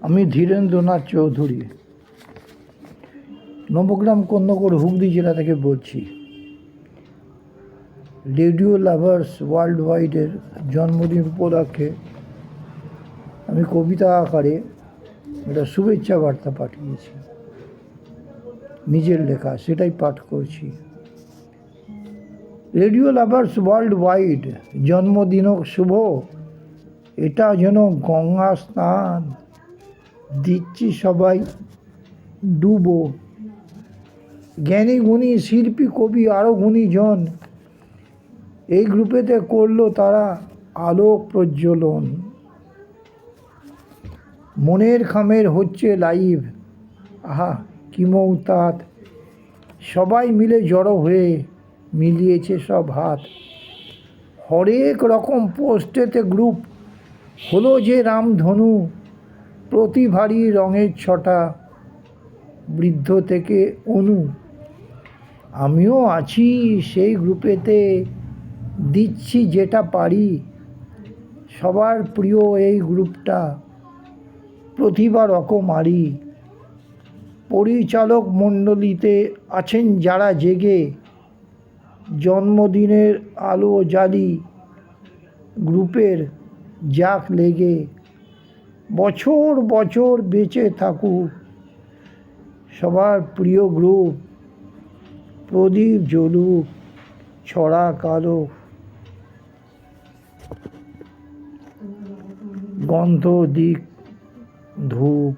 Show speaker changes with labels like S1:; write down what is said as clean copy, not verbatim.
S1: আমি ধীরেন্দ্রনাথ চৌধুরী, নবগ্রাম কন্যকর হুগলি জেলা থেকে বলছি। রেডিও লাভার্স ওয়ার্ল্ড ওয়াইডের জন্মদিন উপলক্ষে আমি কবিতা আকারে একটা শুভেচ্ছা বার্তা পাঠিয়েছি, নিজের লেখা, সেটাই পাঠ করছি। রেডিও লাভার্স ওয়ার্ল্ড ওয়াইড, জন্মদিন শুভ, এটা যেন গঙ্গা স্নান, দিচ্ছি সবাই ডুবো। জ্ঞানী গুণী শিল্পী কবি আরও গুণীজন এই গ্রুপেতে করলো তারা আলোক প্রজ্বলন। মনের খামের হচ্ছে লাইভ, আহা কি মৌতাত, সবাই মিলে জড়ো হয়ে মিলিয়েছে সব হাত। হরেক রকম পোস্টেতে গ্রুপ হলো যে রামধনু, প্রতিভারী রঙের ছটা, বৃদ্ধ থেকে অনু। আমিও আছি সেই গ্রুপেতে, দিচ্ছি যেটা পারি। সবার প্রিয় এই গ্রুপটা, প্রতিভা রকমারি। পরিচালক মণ্ডলীতে আছেন যারা জেগে, জন্মদিনের আলো জ্বালি গ্রুপের যাক লেগে। বছর বছর বেঁচে থাকুক সবার প্রিয় গ্রুপ, প্রদীপ জ্বলুক ছড়া কালো, গন্ধ দিক ধূপ।